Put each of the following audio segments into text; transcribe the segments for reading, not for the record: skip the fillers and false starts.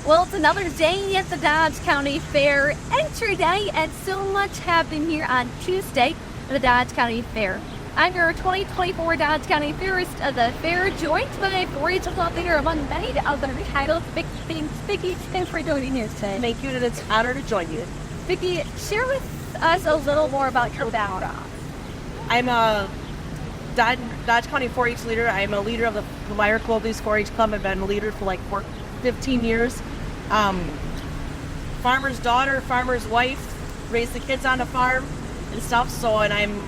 Well, it's another day at the Dodge County Fair entry day, and so much happening here on Tuesday at the Dodge County Fair. I'm your 2024 Dodge County Fairest of the Fair, joined by 4-H club leader among many other titles, Vicky, thanks for joining us today. Thank you, and it's an honor to join you. Vicky, share with us a little more about your background. I'm a Dodge County 4-H leader. I'm a leader of the Lomira Clover Leaves 4-H club. I've been a leader for 15 years. Farmer's daughter, farmer's wife, raised the kids on the farm and stuff. So, and I'm,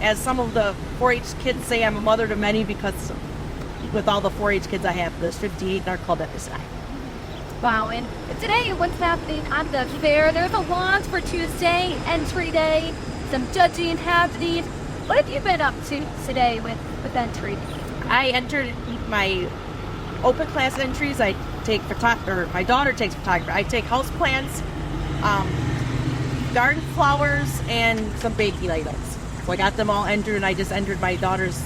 as some of the 4-H kids say, I'm a mother to many because with all the 4-H kids I have, there's 58 in our club at this time. Wow, and today what's happening on the fair? There's a launch for Tuesday, entry day, some judging happening. What have you been up to today with entry? I entered my open class entries. I take my daughter takes photography. I take house plants, garden flowers, and some baking items. So I got them all entered, and I just entered my daughter's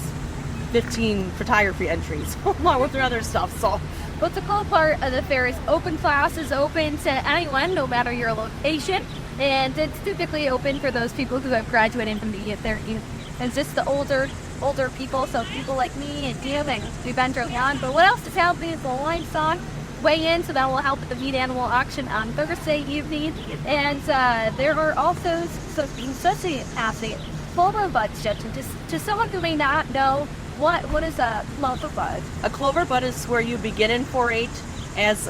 15 photography entries along with her other stuff. So what's the cool part of the fair is open class is open to anyone, no matter your location, and it's typically open for those people who have graduated from the fair. It's just the older people, so people like me and you, and we've been early on. But what else is happening is the livestock weigh in, so that will help at the meat animal auction on Thursday evening. And there are also some happening. Clover bud judging. To someone who may not know, what is a clover bud? A clover bud is where you begin in 4-H. As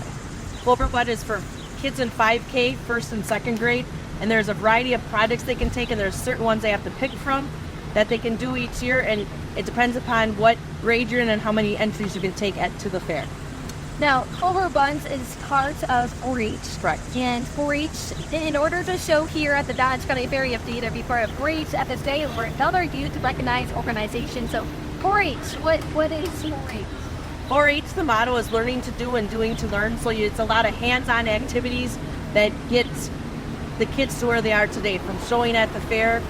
clover bud is for kids in 5K, first and second grade, and there's a variety of projects they can take, and there's certain ones they have to pick from that they can do each year, and it depends upon what grade you're in and how many entries you can take to the fair. Now, Clover Buns is part of 4-H. Correct. And 4-H, in order to show here at the Dodge County Fair, you have to either be part of 4-H at this day or another youth-recognized organization. So 4-H, what is 4-H? 4-H, the motto is learning to do and doing to learn. So it's a lot of hands-on activities that get the kids to where they are today, from showing at the fair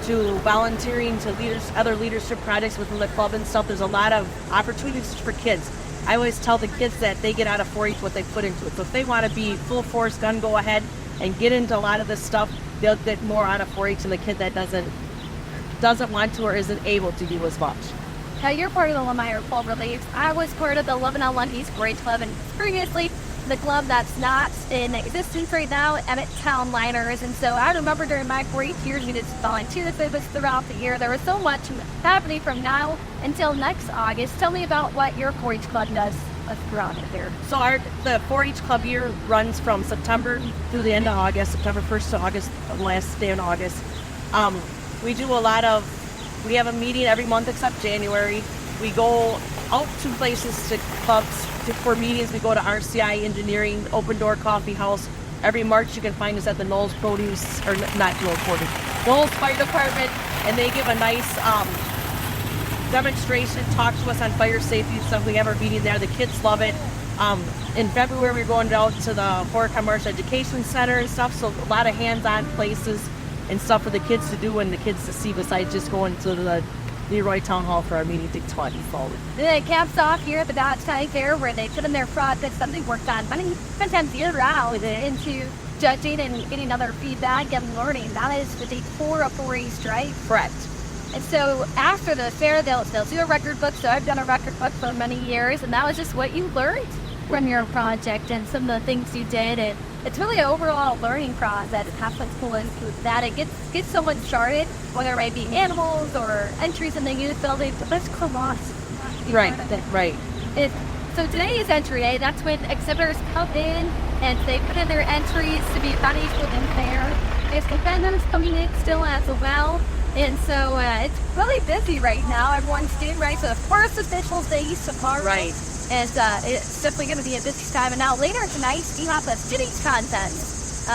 to volunteering to other leadership projects within the club and stuff. There's a lot of opportunities for kids. I always tell the kids that they get out of 4-H what they put into it. So if they want to be full force gun, go ahead and get into a lot of this stuff, they'll get more out of 4-H than the kid that doesn't want to or isn't able to do as much. Now, you're part of the Lomira Clover Leaves. I was part of the 11L East Grade Club, and previously the club that's not in existence right now, Emmett Town Liners. And so I remember during my 4-H years, we did volunteer service throughout the year. There was so much happening from now until next August. Tell me about what your 4-H club does throughout it there. So the 4-H club year runs from September through the end of August, September 1st to August, the last day in August. We do we have a meeting every month except January. We go out to places, to clubs, for meetings. We go to RCI Engineering, Open Door Coffee House. Every March you can find us at the Knowles Produce, or not Knowles Produce, Knowles Fire Department, and they give a nice demonstration, talk to us on fire safety and stuff. We have our meeting there. The kids love it. In February we're going out to the Horicon Marsh Education Center and stuff, so a lot of hands-on places and stuff for the kids to do and the kids to see besides just going to the Leroy Town Hall for our meeting to 20 forward. It caps off here at the Dodge County Fair, where they put in their projects that they worked on many times year round into judging and getting other feedback and learning. That is the day 4 of 4-H, right? Correct. And so after the fair, they'll do a record book. So I've done a record book for many years, and that was just what you learned from your project and some of the things you did. And it's really an overall learning process. It happens to include that. It gets someone started, whether it might be animals or entries in the youth building. But let's come on. Right. So today is entry day. That's when exhibitors come in and they put in their entries to be managed within fair. There's competitors coming in still as well. And so it's really busy right now. Everyone's getting ready for the first official day tomorrow. Right. And it's definitely going to be a busy time. And now later tonight, we have the cities contest.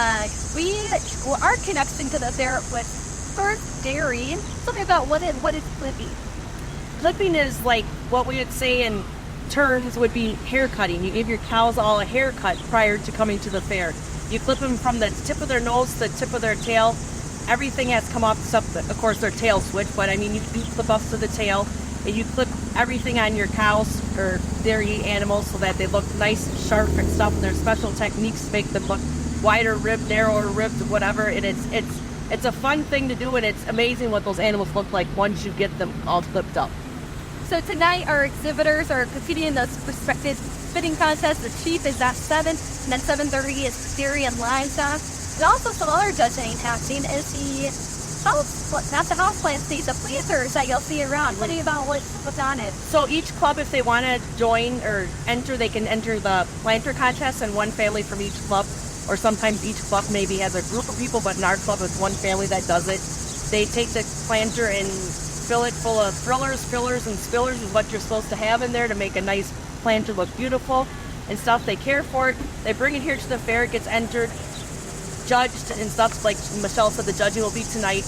We are connecting to the fair with First Dairy. Something about what is clipping. Clipping is like what we would say in terms would be hair cutting. You give your cows all a haircut prior to coming to the fair. You clip them from the tip of their nose to the tip of their tail. Everything has come off, except, of course, their tail switch, but I mean, you do clip up to the tail, and you clip everything on your cows or dairy animals so that they look nice and sharp and stuff. And there's special techniques to make them look wider ribbed, narrower ribbed, whatever. And it's a fun thing to do, and it's amazing what those animals look like once you get them all clipped up. So tonight our exhibitors are competing in the prospective fitting contest. The chief is at 7, and then 7:30 is dairy and livestock. And also some other judging happening is not the house plants, the planters that you'll see around. What do you about what's on it? So each club, if they want to join or enter, they can enter the planter contest, and one family from each club, or sometimes each club maybe has a group of people, but in our club it's one family that does it. They take the planter and fill it full of thrillers, fillers, and spillers is what you're supposed to have in there to make a nice planter look beautiful and stuff. They care for it. They bring it here to the fair. It gets entered, judged, and stuff. Like Michelle said, the judging will be tonight.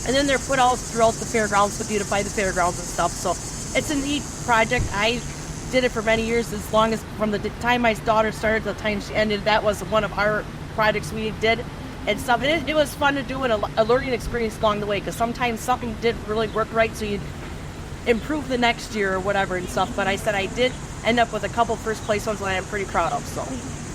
And then they're put all throughout the fairgrounds to beautify the fairgrounds and stuff. So it's a neat project. I did it for many years, as long as from the time my daughter started to the time she ended. That was one of our projects we did and stuff. And it was fun to do, and a learning experience along the way, because sometimes something didn't really work right, so you'd improve the next year or whatever and stuff. But I said I did end up with a couple first place ones that I'm pretty proud of. So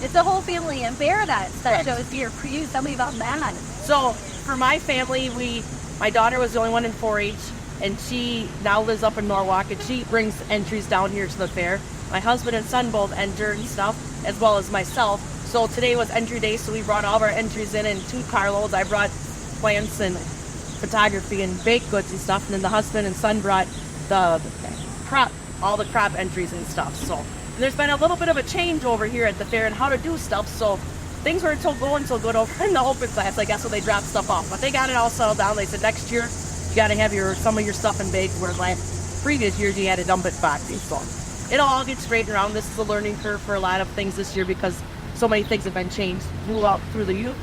it's a whole family affair that shows here for you. Tell me about that. So for my family, my daughter was the only one in 4-H, and she now lives up in Norwalk, and she brings entries down here to the fair. My husband and son both enter and stuff, as well as myself. So today was entry day, so we brought all of our entries in 2 carloads. I brought plants and photography and baked goods and stuff, and then the husband and son brought all the crop entries and stuff. So there's been a little bit of a change over here at the fair and how to do stuff. So things weren't going so good over in the open class, I guess, so they dropped stuff off. But they got it all settled down. They said next year you got to have some of your stuff in bags, where previous years you had to dump it boxing. So it'll all get straightened around. This is a learning curve for a lot of things this year, because so many things have been changed through the youth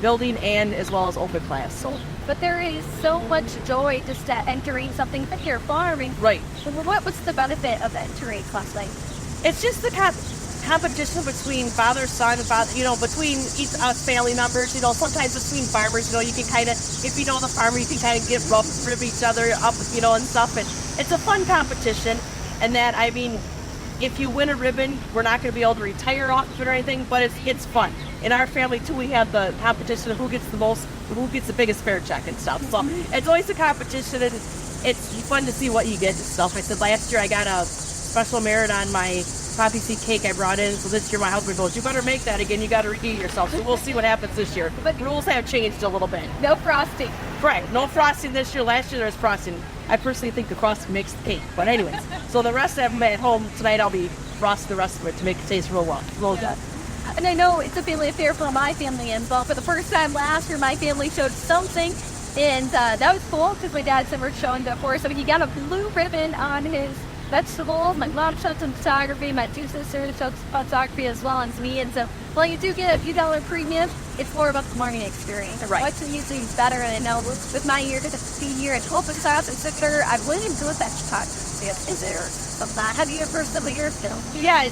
building and as well as open class. So, but there is so much joy just at entering something like your farming. Right. So what's the benefit of entering class night? It's just the competition between father, son, between us family members. Sometimes between farmers. You can kind of, if you know the farmer, you can kind of get rough with each other up, and stuff. And it's a fun competition. And that, I mean, if you win a ribbon, we're not going to be able to retire off of it or anything, but it's fun. In our family too, we have the competition of who gets the biggest fair check and stuff. So it's always a competition, and it's fun to see what you get and stuff. I said last year I got a special merit on my poppy seed cake I brought in, so this year my husband goes, you better make that again, you got to redeem yourself. So we'll see what happens this year. But rules have changed a little bit. No frosting. Right, no frosting this year. Last year there was frosting. I personally think the frosting makes the cake. But anyways, so the rest of them at home tonight, I'll be frosting the rest of it to make it taste real well. Good. And I know it's a family affair for my family as well. For the first time last year, my family showed something, and that was cool, because my dad said we're showing the forest. So he got a blue ribbon on his vegetables. My mom showed some photography. My 2 sisters showed photography as well as me. And so, while you do get a few dollar premium, it's more about the learning experience. Right. What's usually better. And I know with my year to be here at open class and exhibitor, I've really enjoyed that photography. Is there something? How do you first of your film? Yeah,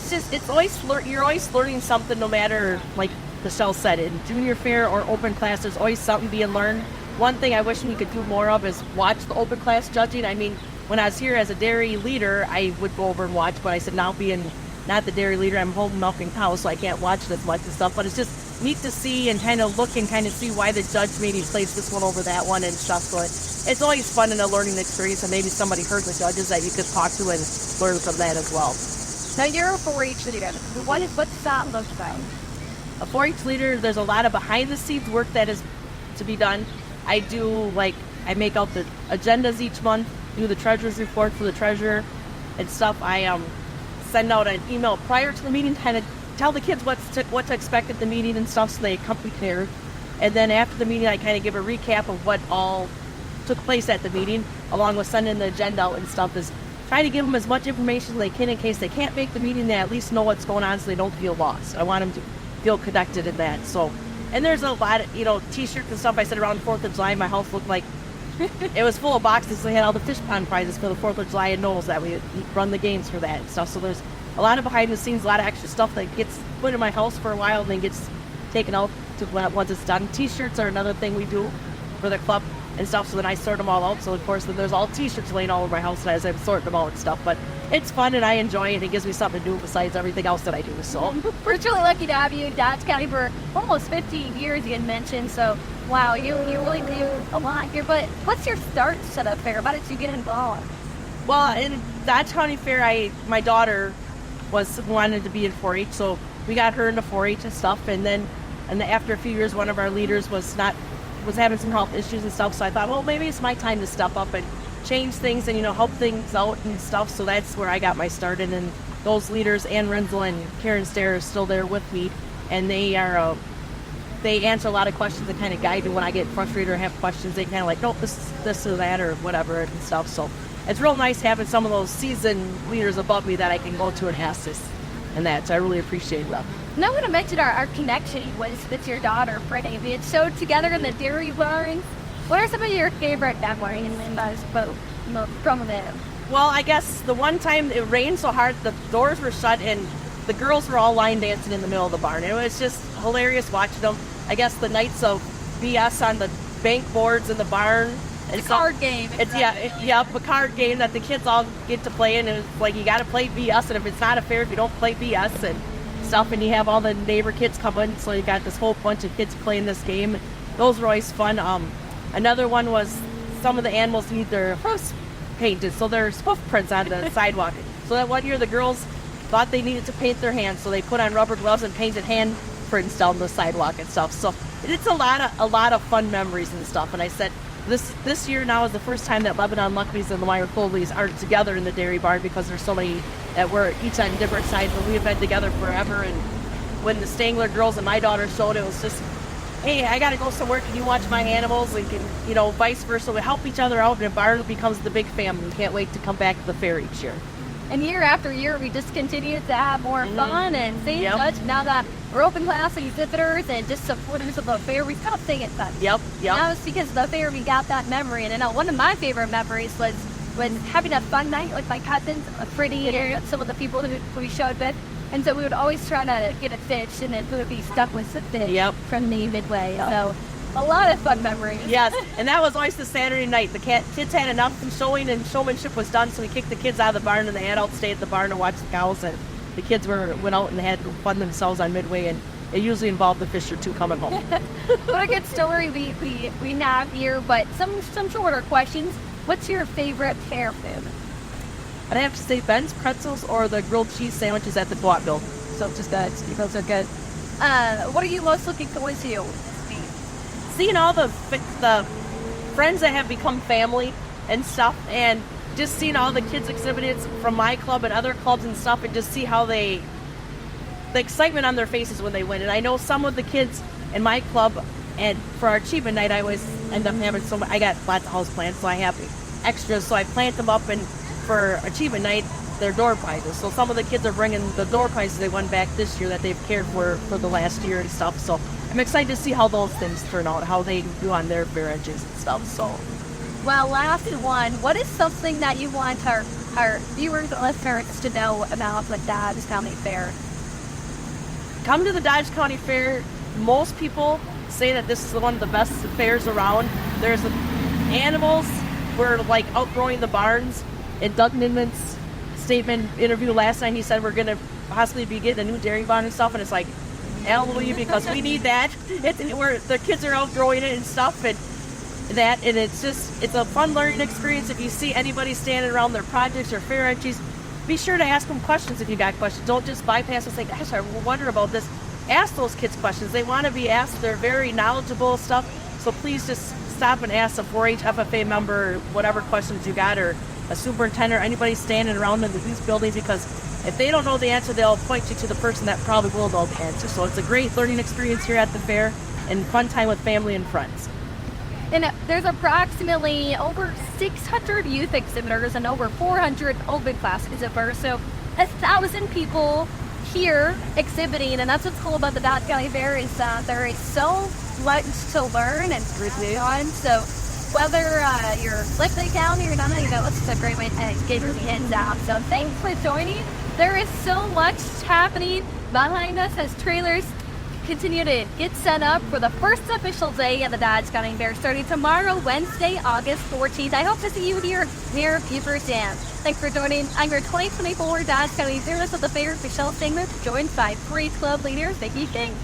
you're always learning something, no matter, like Michelle said, in junior fair or open class, there's always something being learned. One thing I wish we could do more of is watch the open class judging. I mean, when I was here as a dairy leader, I would go over and watch, but I said now being not the dairy leader, I'm home milking cows, so I can't watch it as much and stuff. But it's just neat to see and kind of look and kind of see why the judge maybe placed this one over that one and stuff. So it's always fun and a learning experience, and maybe somebody heard the judges that you could talk to and learn from that as well. Now you're a 4-H leader. What's that look like? A 4-H leader, there's a lot of behind the scenes work that is to be done. I make out the agendas each month, do the treasurer's report for the treasurer and stuff. I send out an email prior to the meeting, kind of tell the kids what to expect at the meeting and stuff, so they come prepared. And then after the meeting, I kind of give a recap of what all took place at the meeting, along with sending the agenda out and stuff. Is try to give them as much information as they can in case they can't make the meeting. They at least know what's going on, so they don't feel lost. I want them to feel connected in that. So, and there's a lot of T-shirts and stuff. I said around 4th of July, my house looked like it was full of boxes. They had all the fish pond prizes for the 4th of July and Knowles that we run the games for that and stuff. So there's a lot of behind the scenes, a lot of extra stuff that gets put in my house for a while and then gets taken out to once it's done. T-shirts are another thing we do for the club. and stuff. So then I sort them all out. So of course then there's all t-shirts laying all over my house as I'm sorting them all and stuff. But it's fun and I enjoy it. It gives me something to do besides everything else that I do. So We're really lucky to have you in Dodge County for almost 15 years, you had mentioned. So, wow, you really do a lot here. But what's your start to the fair? How did you get involved? well, in Dodge County Fair, my daughter wanted to be in 4-H, so we got her into 4-H and stuff. And then after a few years, one of our leaders was having some health issues and stuff. So I thought, well, maybe it's my time to step up and change things and help things out and stuff. So that's where I got my start. And then those leaders, Ann Renzel and Karen Stair, are still there with me, and they answer a lot of questions and kind of guide me when I get frustrated or have questions. They kind of like, nope, this or that or whatever and stuff. So it's real nice having some of those seasoned leaders above me that I can go to and ask this and that. So I really appreciate that. Now I'm going to mention our connection with your daughter, Brittany. We had showed together in the dairy barn. What are some of your favorite memories from them? Well, I guess the one time it rained so hard, the doors were shut and the girls were all line dancing in the middle of the barn. It was just hilarious watching them. I guess the nights of BS on the bank boards in the barn. It's a card game. It's a card game that the kids all get to play, and it's like you got to play BS, and if it's not a fair, if you don't play BS and stuff, and you have all the neighbor kids come in, so you got this whole bunch of kids playing this game. Those were always fun. Another one was some of the animals need their hoofs painted, so there's hoof prints on the sidewalk. So that one year the girls thought they needed to paint their hands, so they put on rubber gloves and painted hand prints down the sidewalk and stuff. So it's a lot of fun memories and stuff. And I said this year now is the first time that Lebanon Luckies and Lomira Clover Leaves aren't together in the dairy barn, because there's so many that were each on different sides, but we have been together forever. And when the Stangler girls and my daughter showed, it was just, hey, I got to go somewhere. Can you watch my animals? And can, vice versa. We help each other out, and the barn becomes the big family. We can't wait to come back to the fair each year. And year after year, we just continue to have more fun and stay in touch. Now that we're open class and exhibitors and just supporters of the fair, we stopped staying in touch. Yep. Now it's because of the fair we got that memory. And I know one of my favorite memories was when having a fun night with my cousins, Freddie and some of the people who we showed with. And so we would always try to get a fish, and then we would be stuck with the fish from the midway. So a lot of fun memories. Yes, and that was always the Saturday night. The kids had enough, and showmanship was done, so we kicked the kids out of the barn, and the adults stayed at the barn to watch the cows, and the kids went out and had fun themselves on midway, and it usually involved the fish or two coming home. What a good story we have here, but some shorter questions. What's your favorite fair food? I'd have to say Ben's pretzels or the grilled cheese sandwiches at the Twat Bill. So just that, those are good. What are you most looking forward to? Seeing all the friends that have become family and stuff, and just seeing all the kids exhibited from my club and other clubs and stuff, and just see how the excitement on their faces when they win. And I know some of the kids in my club, and for our achievement night, I always end up having I got lots of house plants, so I have extras, so I plant them up, and for achievement night, they're door prizes. So some of the kids are bringing the door prizes they won back this year that they've cared for the last year and stuff. So I'm excited to see how those things turn out, how they do on their fair edges and stuff. So, well, last one, what is something that you want our viewers and listeners to know about the Dodge County Fair? Come to the Dodge County Fair. Most people say that this is one of the best fairs around. There's animals. We're like outgrowing the barns. In Doug Nidman's statement interview last night, he said we're going to possibly be getting a new dairy barn and stuff, and it's like, hallelujah, because we need that. The kids are outgrowing it and stuff, and it's a fun learning experience. If you see anybody standing around their projects or fair entries, be sure to ask them questions if you got questions. Don't just bypass and say, gosh, I wonder about this. Ask those kids questions. They want to be asked. They're very knowledgeable stuff, so please just stop and ask a 4-H FFA member whatever questions you got, or a superintendent, or anybody standing around in these buildings, because if they don't know the answer, they'll point you to the person that probably will know the answer. So it's a great learning experience here at the fair, and fun time with family and friends. And there's approximately over 600 youth exhibitors and over 400 open class exhibitors. So 1,000 people here exhibiting, and that's what's cool about the Dodge County Fair, is that there is so much to learn and review on. So whether you're Lipton County or not, it's a great way to get your hands out. So thanks for joining. There is so much happening behind us as trailers continue to get set up for the first official day of the Dodge County Fair starting tomorrow, Wednesday, August 14th. I hope to see you here near Beaver Dam. Thanks for joining. I'm your 2024 Dodge County Fairest of the Fair Michelle Stangler, joined by 3 club leaders Vicky Fink.